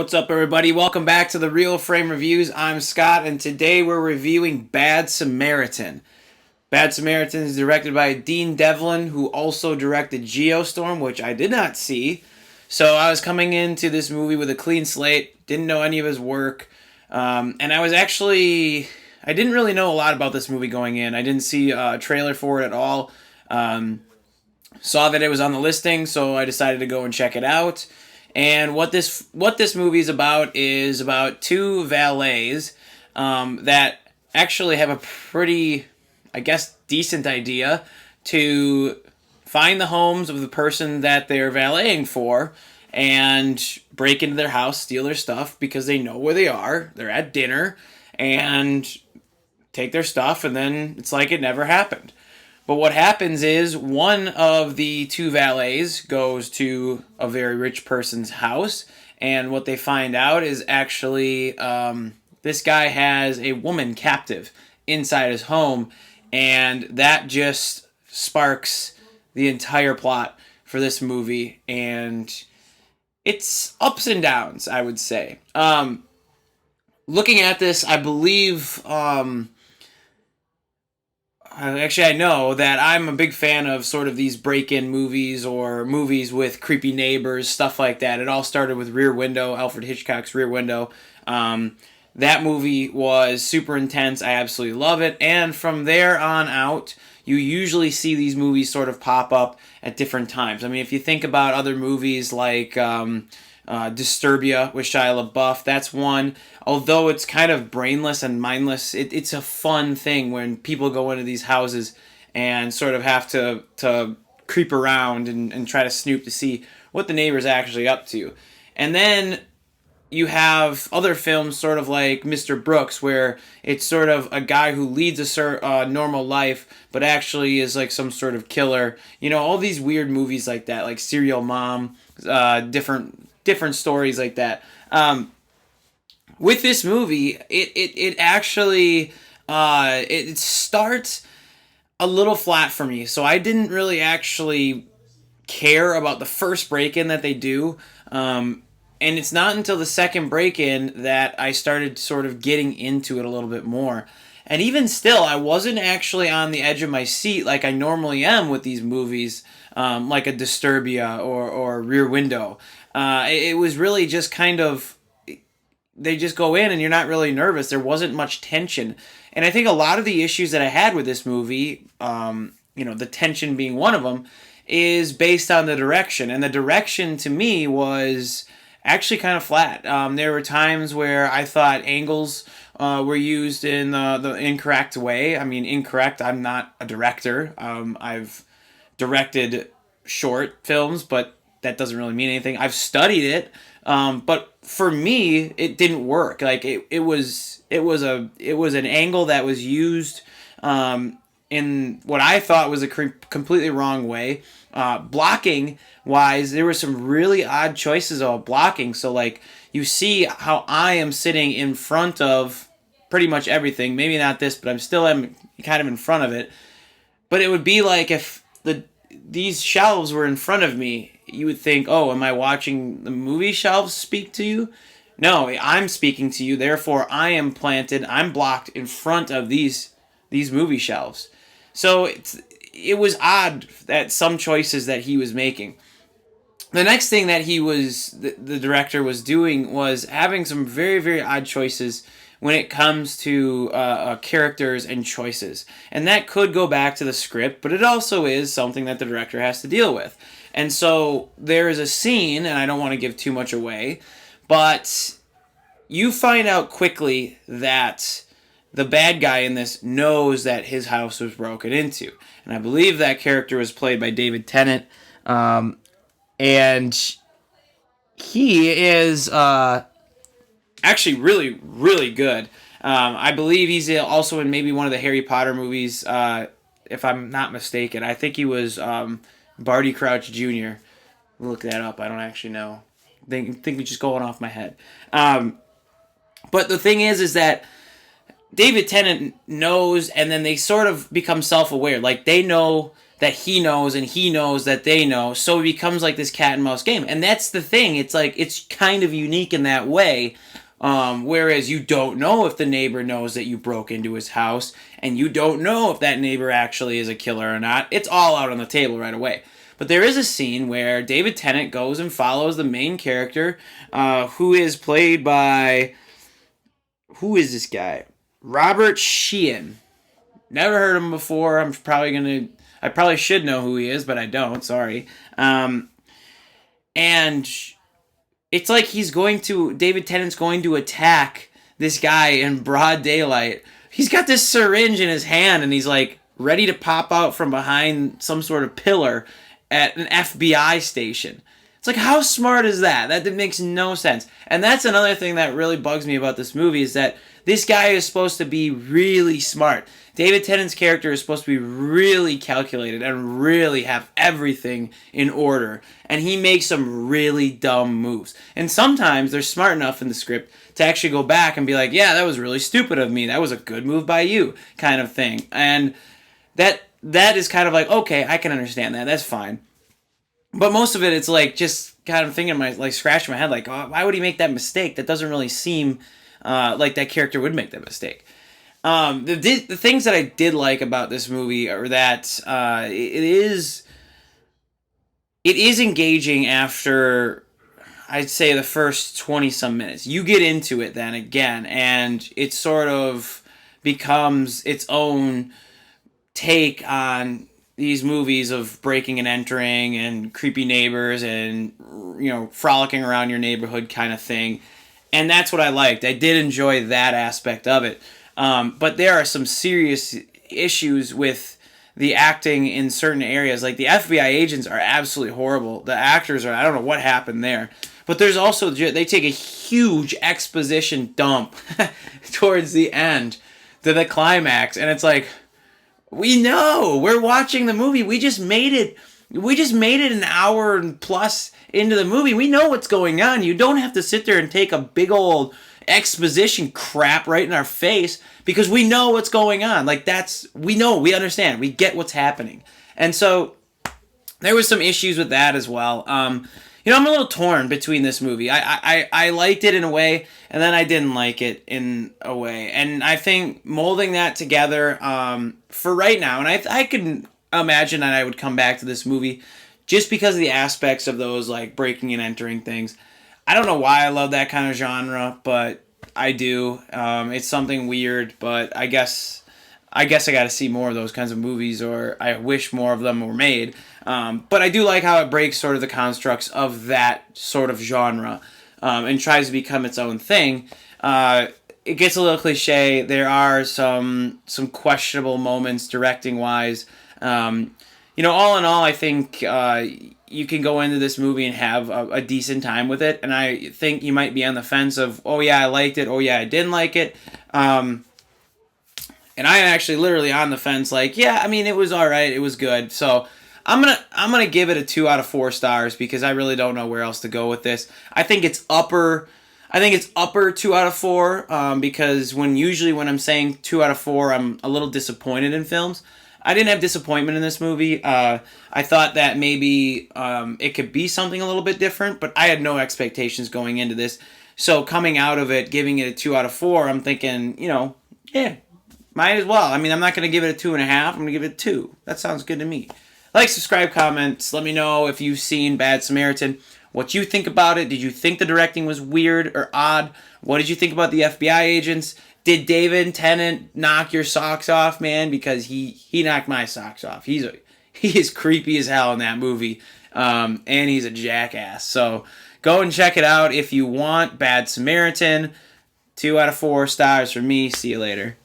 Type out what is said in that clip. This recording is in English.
What's up, everybody? Welcome back to the Real Frame Reviews. I'm Scott, and today we're reviewing Bad Samaritan. Bad Samaritan is directed by Dean Devlin, who also directed Geostorm, which I did not see. So I was coming into this movie with a clean slate, didn't know any of his work, and I didn't really know a lot about this movie going in. I didn't see a trailer for it at all. Saw that it was on the listing, so I decided to go and check it out. And what this movie is about two valets that actually have a pretty, I guess, decent idea to find the homes of the person that they're valeting for and break into their house, steal their stuff because they know where they are. They're at dinner and take their stuff, and then it's like it never happened. But what happens is one of the two valets goes to a very rich person's house, and what they find out is actually this guy has a woman captive inside his home, and that just sparks the entire plot for this movie, and it's ups and downs, I would say. Looking at this, I believe... Actually, I know that I'm a big fan of sort of these break-in movies or movies with creepy neighbors, stuff like that. It all started with Rear Window, Alfred Hitchcock's Rear Window. That movie was super intense. I absolutely love it. And from there on out, you usually see these movies sort of pop up at different times. I mean, if you think about other movies like Disturbia with Shia LaBeouf, that's one. Although it's kind of brainless and mindless, it's a fun thing when people go into these houses and sort of have to creep around and try to snoop to see what the neighbor's actually up to. And then you have other films sort of like Mr. Brooks, where it's sort of a guy who leads a normal life, but actually is like some sort of killer. You know, all these weird movies like that, like Serial Mom, different stories like that. With this movie, it actually it starts a little flat for me, so I didn't really actually care about the first break-in that they do. And it's not until the second break-in that I started sort of getting into it a little bit more. And even still, I wasn't actually on the edge of my seat like I normally am with these movies, like a Disturbia or Rear Window. It was really just kind of, they just go in and you're not really nervous. There wasn't much tension. And I think a lot of the issues that I had with this movie, the tension being one of them, is based on the direction. And the direction to me was actually kind of flat. There were times where I thought angles were used in the incorrect way. I mean, incorrect, I'm not a director. I've directed short films, but that doesn't really mean anything. I've studied it, but for me, it didn't work. Like it was an angle that was used in what I thought was a completely wrong way. Blocking wise, there were some really odd choices of blocking. So like you see how I am sitting in front of pretty much everything. Maybe not this, but I'm still kind of in front of it. But it would be like if these shelves were in front of me, you would think, oh, am I watching the movie shelves speak to you? No, I'm speaking to you. Therefore, I'm blocked in front of these movie shelves. So it was odd that some choices that he was making. The next thing that the director was doing was having some very, very odd choices when it comes to characters and choices. And that could go back to the script, but it also is something that the director has to deal with. And so there is a scene, and I don't want to give too much away, but you find out quickly that the bad guy in this knows that his house was broken into. And I believe that character was played by David Tennant. And he is actually really, really good. I believe he's also in maybe one of the Harry Potter movies, if I'm not mistaken. I think he was Barty Crouch Jr. Look that up. I don't actually know. I think we're just going off my head. But the thing is that David Tennant knows, and then they sort of become self-aware. Like, they know that he knows and he knows that they know. So it becomes like this cat and mouse game. And that's the thing. It's like, it's kind of unique in that way. Whereas you don't know if the neighbor knows that you broke into his house, and you don't know if that neighbor actually is a killer or not. It's all out on the table right away. But there is a scene where David Tennant goes and follows the main character, who is played by, who is this guy? Robert Sheehan. Never heard of him before. I probably should know who he is, but I don't. Sorry. And it's like David Tennant's going to attack this guy in broad daylight. He's got this syringe in his hand, and he's like ready to pop out from behind some sort of pillar at an FBI station. It's like, how smart is that? That makes no sense. And that's another thing that really bugs me about this movie, is that this guy is supposed to be really smart. David Tennant's character is supposed to be really calculated and really have everything in order. And he makes some really dumb moves. And sometimes they're smart enough in the script to actually go back and be like, yeah, that was really stupid of me. That was a good move by you, kind of thing. And that is kind of like, okay, I can understand that. That's fine. But most of it, it's like just kind of thinking, scratching my head, like, oh, why would he make that mistake? That doesn't really seem like that character would make that mistake. The things that I did like about this movie are that it is engaging after, I'd say, the first 20-some minutes. You get into it then again, and it sort of becomes its own take on these movies of breaking and entering and creepy neighbors and, frolicking around your neighborhood kind of thing. And that's what I liked. I did enjoy that aspect of it. But there are some serious issues with the acting in certain areas. Like, the FBI agents are absolutely horrible. The actors I don't know what happened there. But there's also, they take a huge exposition dump towards the end to the climax. And it's like, we know, we're watching the movie. We just made it an hour and plus into the movie. We know what's going on. You don't have to sit there and take a big old exposition crap right in our face, because we know what's going on. Like, we know, we understand, we get what's happening. And so there was some issues with that as well. I'm a little torn between this movie. I liked it in a way, and then I didn't like it in a way. And I think molding that together for right now, and I can imagine that I would come back to this movie just because of the aspects of those, like, breaking and entering things. I don't know why I love that kind of genre, but I do. It's something weird, but I guess I got to see more of those kinds of movies, or I wish more of them were made. But I do like how it breaks sort of the constructs of that sort of genre and tries to become its own thing. It gets a little cliche. There are some questionable moments directing-wise. All in all, I think you can go into this movie and have a decent time with it. And I think you might be on the fence of, oh yeah, I liked it, oh yeah, I didn't like it. And I actually literally on the fence, like, yeah, I mean, it was all right, it was good. So I'm gonna give it a 2 out of 4 stars, because I really don't know where else to go with this. I think it's upper 2 out of 4, because when I'm saying 2 out of 4, I'm a little disappointed in films. I didn't have disappointment in this movie. I thought that maybe it could be something a little bit different, but I had no expectations going into this. So coming out of it, giving it a 2 out of 4, I'm thinking, yeah, might as well. I mean, I'm not going to give it a 2.5. I'm going to give it a 2. That sounds good to me. Like, subscribe, comments. Let me know if you've seen Bad Samaritan, what you think about it. Did you think the directing was weird or odd? What did you think about the FBI agents? Did David Tennant knock your socks off, man? Because he knocked my socks off. He is creepy as hell in that movie, and he's a jackass. So go and check it out if you want. Bad Samaritan, 2 out of 4 stars for me. See you later.